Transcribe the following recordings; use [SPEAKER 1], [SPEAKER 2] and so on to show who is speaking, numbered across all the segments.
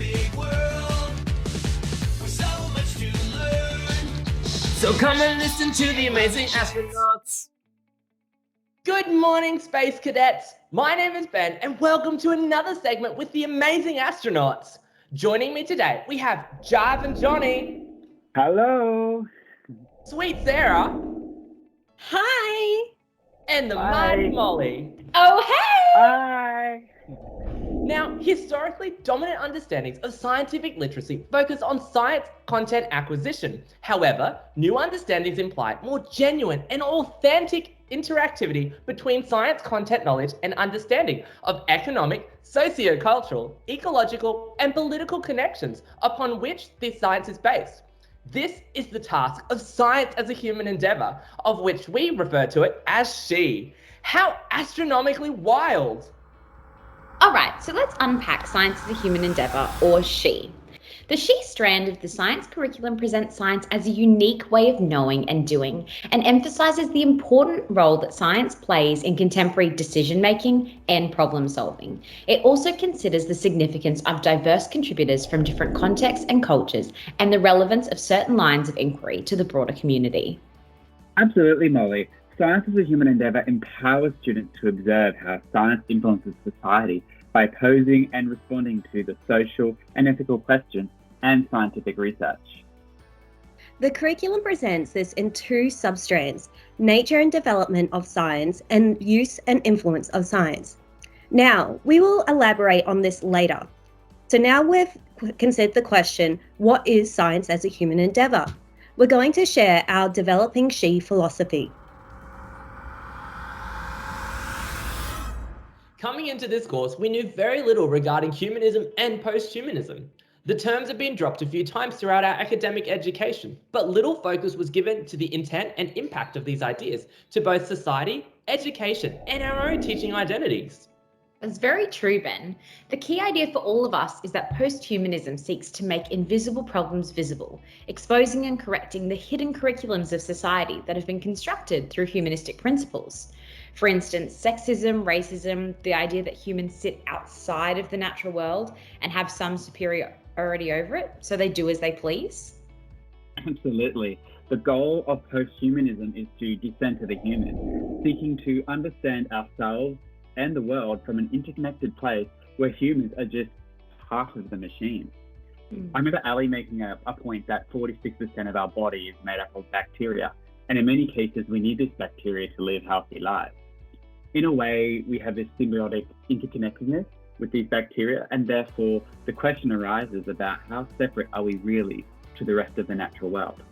[SPEAKER 1] big world with so much to learn.
[SPEAKER 2] So come and listen to the amazing astronauts. Good morning, space cadets. My name is Ben, and welcome to another segment with the amazing astronauts. Joining me today, we have Jive and Johnny.
[SPEAKER 3] Hello.
[SPEAKER 2] Sweet Sarah.
[SPEAKER 4] Hi.
[SPEAKER 2] And the
[SPEAKER 3] Hi.
[SPEAKER 2] mighty Molly.
[SPEAKER 4] Oh, hey.
[SPEAKER 3] Hi.
[SPEAKER 2] Now, historically dominant understandings of scientific literacy focus on science content acquisition. However, new understandings imply more genuine and authentic interactivity between science content knowledge and understanding of economic, socio-cultural, ecological, and political connections upon which this science is based. This is the task of science as a human endeavour, of which we refer to it as SHE. How astronomically wild!
[SPEAKER 4] All right, so let's unpack science as a human endeavour, or SHE. The SHE strand of the science curriculum presents science as a unique way of knowing and doing, and emphasises the important role that science plays in contemporary decision-making and problem-solving. It also considers the significance of diverse contributors from different contexts and cultures, and the relevance of certain lines of inquiry to the broader community.
[SPEAKER 3] Absolutely, Molly. Science as a human endeavour empowers students to observe how science influences society by posing and responding to the social and ethical questions and scientific research.
[SPEAKER 5] The curriculum presents this in two substrands: nature and development of science and use and influence of science. Now, we will elaborate on this later. So now we've considered the question, what is science as a human endeavour? We're going to share our developing SHE philosophy.
[SPEAKER 2] Coming into this course, we knew very little regarding humanism and post-humanism. The terms have been dropped a few times throughout our academic education, but little focus was given to the intent and impact of these ideas to both society, education, and our own teaching identities.
[SPEAKER 4] That's very true, Ben. The key idea for all of us is that post-humanism seeks to make invisible problems visible, exposing and correcting the hidden curriculums of society that have been constructed through humanistic principles. For instance, sexism, racism, the idea that humans sit outside of the natural world and have some superiority over it, so they do as they please.
[SPEAKER 3] Absolutely. The goal of post-humanism is to decenter the human, seeking to understand ourselves and the world from an interconnected place where humans are just part of the machine. I remember Ali making a point that 46% of our body is made up of bacteria, and in many cases we need this bacteria to live healthy lives. In a way, we have this symbiotic interconnectedness with these bacteria, and therefore the question arises about how separate are we really to the rest of the natural world?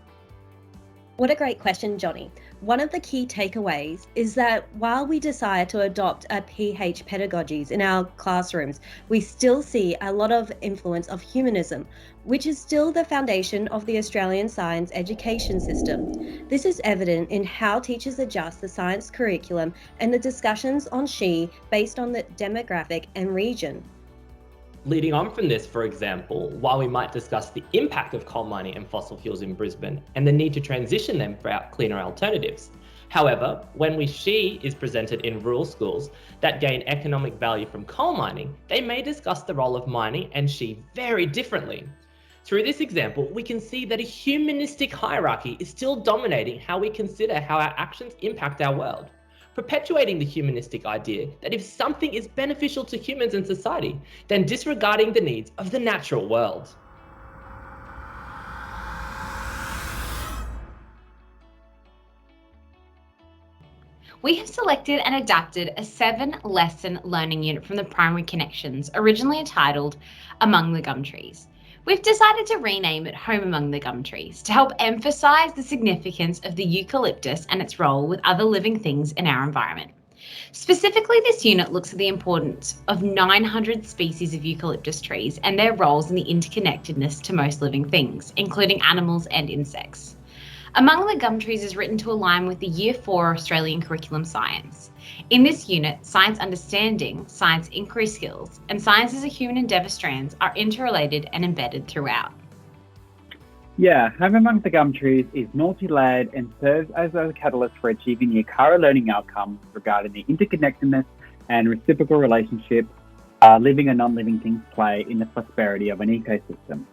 [SPEAKER 5] What a great question, Johnny. One of the key takeaways is that while we desire to adopt a PH pedagogies in our classrooms, we still see a lot of influence of humanism, which is still the foundation of the Australian science education system. This is evident in how teachers adjust the science curriculum and the discussions on SHE based on the demographic and region.
[SPEAKER 2] Leading on from this, for example, while we might discuss the impact of coal mining and fossil fuels in Brisbane and the need to transition them for cleaner alternatives. However, when SHE is presented in rural schools that gain economic value from coal mining, they may discuss the role of mining and SHE very differently. Through this example, we can see that a humanistic hierarchy is still dominating how we consider how our actions impact our world, perpetuating the humanistic idea that if something is beneficial to humans and society, then disregarding the needs of the natural world.
[SPEAKER 4] We have selected and adapted a 7-lesson learning unit from the Primary Connections, originally entitled Among the Gum Trees. We've decided to rename it Home Among the Gum Trees to help emphasise the significance of the eucalyptus and its role with other living things in our environment. Specifically, this unit looks at the importance of 900 species of eucalyptus trees and their roles in the interconnectedness to most living things, including animals and insects. Among the Gum Trees is written to align with the Year 4 Australian Curriculum Science. In this unit, science understanding, science inquiry skills, and science as a human endeavour strands are interrelated and embedded throughout.
[SPEAKER 3] Yeah, Home Among the Gum Trees is multi-layered and serves as a catalyst for achieving the Akara learning outcomes regarding the interconnectedness and reciprocal relationship living and non-living things play in the prosperity of an ecosystem.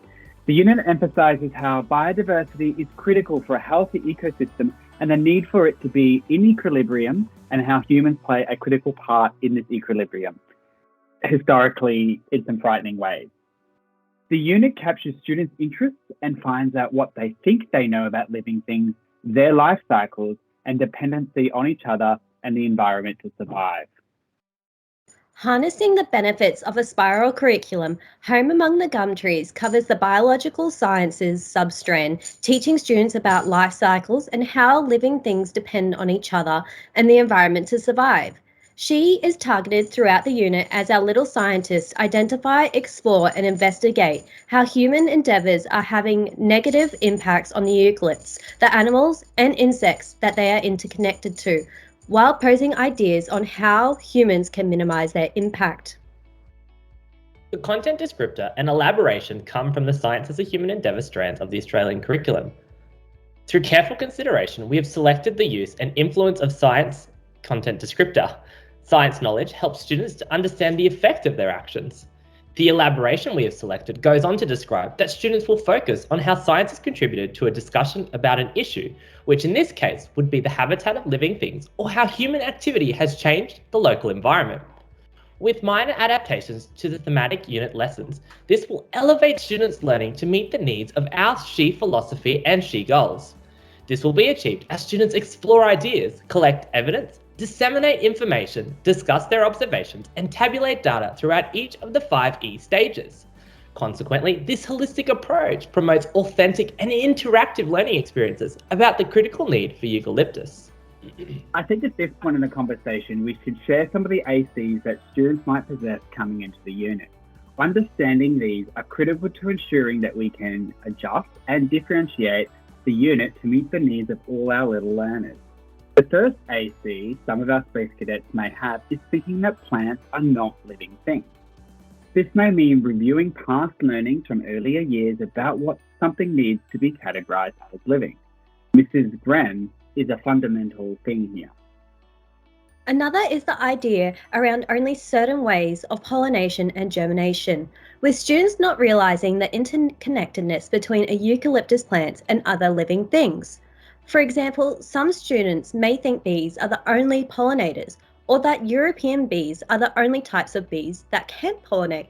[SPEAKER 3] The unit emphasises how biodiversity is critical for a healthy ecosystem and the need for it to be in equilibrium, and how humans play a critical part in this equilibrium, historically in some frightening ways. The unit captures students' interests and finds out what they think they know about living things, their life cycles, and dependency on each other and the environment to survive.
[SPEAKER 5] Harnessing the benefits of a spiral curriculum, Home Among the Gum Trees covers the biological sciences substrand, teaching students about life cycles and how living things depend on each other and the environment to survive. She is targeted throughout the unit as our little scientists identify, explore, and investigate how human endeavours are having negative impacts on the eucalypts, the animals and insects that they are interconnected to, while posing ideas on how humans can minimise their impact.
[SPEAKER 2] The content descriptor and elaboration come from the Science as a Human Endeavour strands of the Australian curriculum. Through careful consideration, we have selected the use and influence of science content descriptor. Science knowledge helps students to understand the effect of their actions. The elaboration we have selected goes on to describe that students will focus on how science has contributed to a discussion about an issue, which in this case would be the habitat of living things or how human activity has changed the local environment. With minor adaptations to the thematic unit lessons, this will elevate students' learning to meet the needs of our SHE philosophy and SHE goals. This will be achieved as students explore ideas, collect evidence, disseminate information, discuss their observations, and tabulate data throughout each of the 5 E stages. Consequently, this holistic approach promotes authentic and interactive learning experiences about the critical need for eucalyptus.
[SPEAKER 3] I think at this point in the conversation, we should share some of the ACs that students might possess coming into the unit. Understanding these are critical to ensuring that we can adjust and differentiate the unit to meet the needs of all our little learners. The first AC some of our space cadets may have is thinking that plants are not living things. This may mean reviewing past learnings from earlier years about what something needs to be categorised as living. Mrs. Gren is a fundamental thing here.
[SPEAKER 5] Another is the idea around only certain ways of pollination and germination, with students not realising the interconnectedness between a eucalyptus plant and other living things. For example, some students may think bees are the only pollinators, or that European bees are the only types of bees that can pollinate.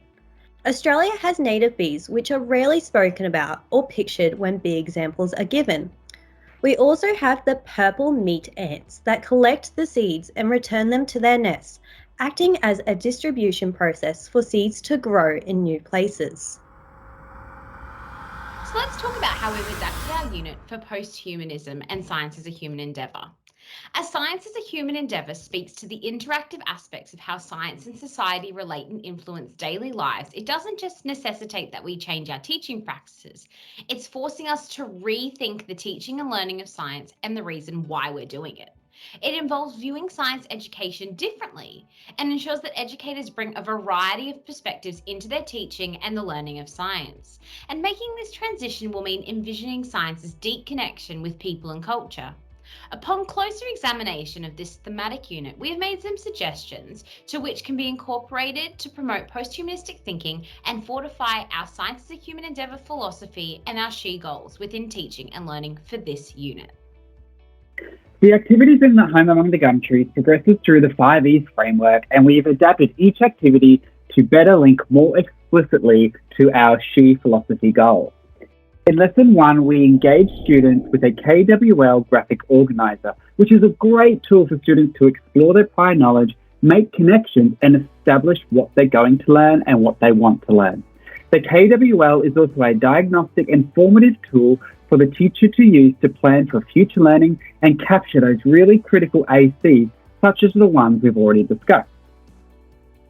[SPEAKER 5] Australia has native bees which are rarely spoken about or pictured when bee examples are given. We also have the purple meat ants that collect the seeds and return them to their nests, acting as a distribution process for seeds to grow in new places.
[SPEAKER 4] So let's talk about how we've adapted our unit for post-humanism and science as a human endeavour. As science as a human endeavour speaks to the interactive aspects of how science and society relate and influence daily lives, it doesn't just necessitate that we change our teaching practices. It's forcing us to rethink the teaching and learning of science and the reason why we're doing it. It involves viewing science education differently and ensures that educators bring a variety of perspectives into their teaching and the learning of science. And making this transition will mean envisioning science's deep connection with people and culture. Upon closer examination of this thematic unit, we have made some suggestions to which can be incorporated to promote post-humanistic thinking and fortify our science as a human endeavour philosophy and our SHE goals within teaching and learning for this unit.
[SPEAKER 3] The activities in the Home Among the Gum Trees progresses through the 5 E's framework, and we have adapted each activity to better link more explicitly to our SHE philosophy goals. In Lesson 1, we engage students with a KWL graphic organizer, which is a great tool for students to explore their prior knowledge, make connections, and establish what they're going to learn and what they want to learn. The KWL is also a diagnostic and formative tool for the teacher to use to plan for future learning and capture those really critical ACs, such as the ones we've already discussed.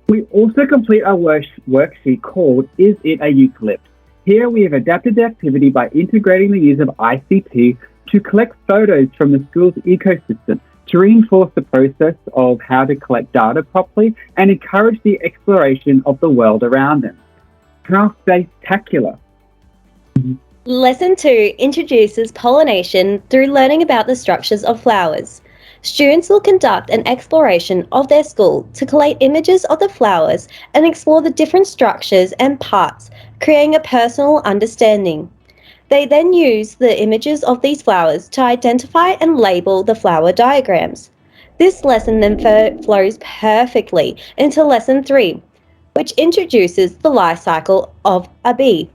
[SPEAKER 3] We also complete our worksheet called Is It a Eucalypt? Here we have adapted the activity by integrating the use of ICT to collect photos from the school's ecosystem to reinforce the process of how to collect data properly and encourage the exploration of the world around them. How spectacular!
[SPEAKER 5] Lesson 2 introduces pollination through learning about the structures of flowers. Students will conduct an exploration of their school to collate images of the flowers and explore the different structures and parts, creating a personal understanding. They then use the images of these flowers to identify and label the flower diagrams. This lesson then flows perfectly into Lesson 3, which introduces the life cycle of a bee.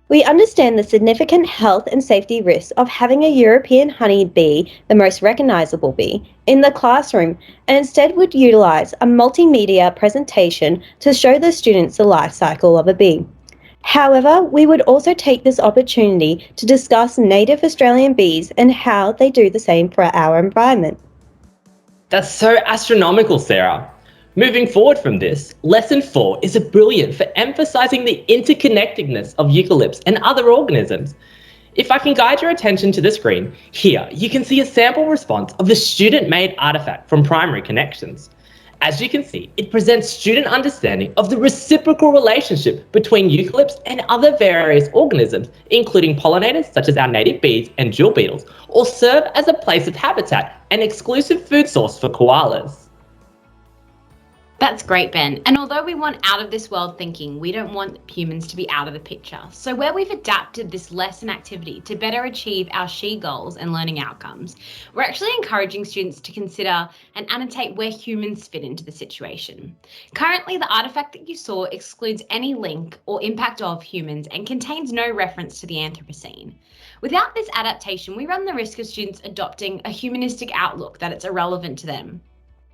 [SPEAKER 5] We understand the significant health and safety risks of having a European honeybee, the most recognisable bee, in the classroom, and instead would utilise a multimedia presentation to show the students the life cycle of a bee. However, we would also take this opportunity to discuss native Australian bees and how they do the same for our environment.
[SPEAKER 2] That's so astronomical, Sarah. Moving forward from this, Lesson 4 is brilliant for emphasizing the interconnectedness of eucalypts and other organisms. If I can guide your attention to the screen, here you can see a sample response of the student-made artifact from Primary Connections. As you can see, it presents student understanding of the reciprocal relationship between eucalypts and other various organisms, including pollinators such as our native bees and jewel beetles, or serve as a place of habitat and exclusive food source for koalas.
[SPEAKER 4] That's great, Ben. And although we want out of this world thinking, we don't want humans to be out of the picture. So where we've adapted this lesson activity to better achieve our SHE goals and learning outcomes, we're actually encouraging students to consider and annotate where humans fit into the situation. Currently, the artifact that you saw excludes any link or impact of humans and contains no reference to the Anthropocene. Without this adaptation, we run the risk of students adopting a humanistic outlook that it's irrelevant to them.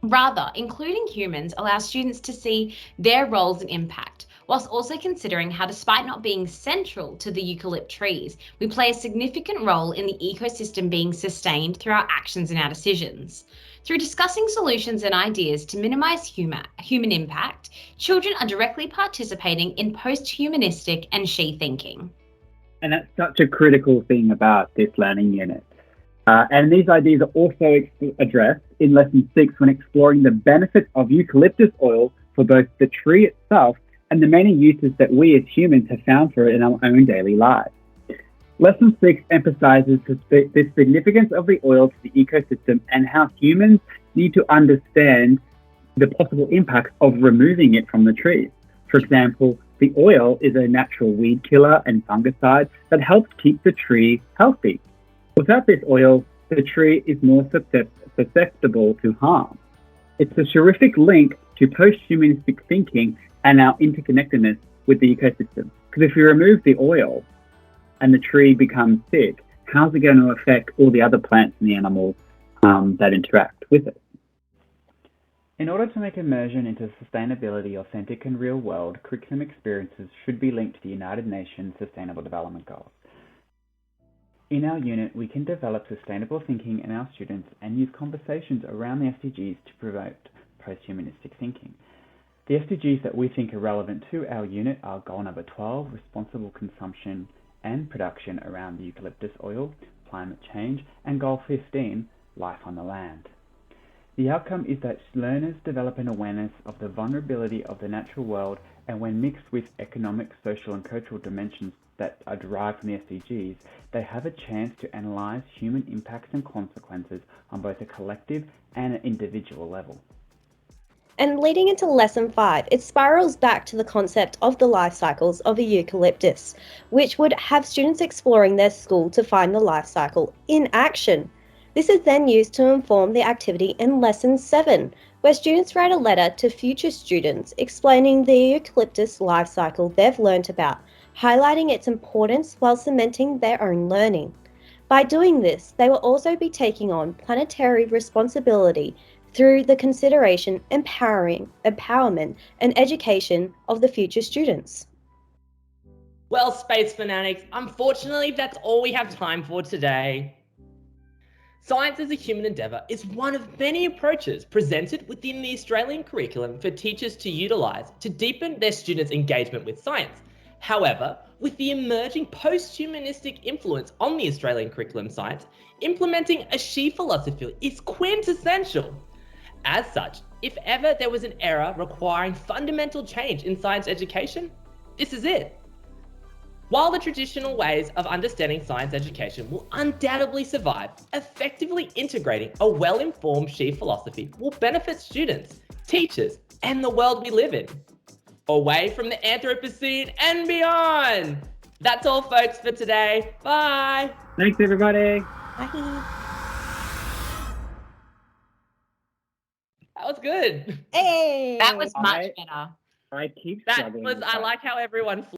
[SPEAKER 4] Rather, including humans allows students to see their roles and impact, whilst also considering how, despite not being central to the eucalypt trees, we play a significant role in the ecosystem being sustained through our actions and our decisions. Through discussing solutions and ideas to minimise human impact, children are directly participating in post-humanistic and SHE thinking.
[SPEAKER 3] And that's such a critical thing about this learning unit. And these ideas are also addressed in Lesson 6 when exploring the benefits of eucalyptus oil for both the tree itself and the many uses that we as humans have found for it in our own daily lives. Lesson 6 emphasizes the significance of the oil to the ecosystem and how humans need to understand the possible impacts of removing it from the trees. For example, the oil is a natural weed killer and fungicide that helps keep the tree healthy. Without this oil, the tree is more susceptible to harm. It's a terrific link to post-humanistic thinking and our interconnectedness with the ecosystem. Because if you remove the oil and the tree becomes sick, how's it going to affect all the other plants and the animals that interact with it?
[SPEAKER 6] In order to make immersion into sustainability authentic and real-world, curriculum experiences should be linked to the United Nations Sustainable Development Goals. In our unit, we can develop sustainable thinking in our students and use conversations around the SDGs to promote post-humanistic thinking. The SDGs that we think are relevant to our unit are Goal number 12, responsible consumption and production around the eucalyptus oil, climate change, and Goal 15, life on the land. The outcome is that learners develop an awareness of the vulnerability of the natural world, and when mixed with economic, social, and cultural dimensions that are derived from the SDGs, they have a chance to analyse human impacts and consequences on both a collective and an individual level.
[SPEAKER 5] And leading into Lesson 5, it spirals back to the concept of the life cycles of a eucalyptus, which would have students exploring their school to find the life cycle in action. This is then used to inform the activity in Lesson 7, where students write a letter to future students explaining the eucalyptus life cycle they've learnt about, highlighting its importance while cementing their own learning. By doing this, they will also be taking on planetary responsibility through the consideration, empowerment, and education of the future students.
[SPEAKER 2] Well, Space Fanatics, unfortunately that's all we have time for today. Science as a human endeavour is one of many approaches presented within the Australian curriculum for teachers to utilise to deepen their students' engagement with science. However, with the emerging post-humanistic influence on the Australian curriculum science, implementing a SHE philosophy is quintessential. As such, if ever there was an era requiring fundamental change in science education, this is it. While the traditional ways of understanding science education will undoubtedly survive, effectively integrating a well-informed SHE philosophy will benefit students, teachers, and the world we live in. Away from the Anthropocene and beyond! That's all, folks, for today. Bye!
[SPEAKER 3] Thanks, everybody.
[SPEAKER 5] Bye.
[SPEAKER 2] That was good.
[SPEAKER 5] Hey.
[SPEAKER 4] That was much
[SPEAKER 3] I-
[SPEAKER 4] better.
[SPEAKER 3] I keep
[SPEAKER 2] That
[SPEAKER 3] struggling
[SPEAKER 2] was,
[SPEAKER 3] with
[SPEAKER 2] I
[SPEAKER 3] that.
[SPEAKER 2] like how everyone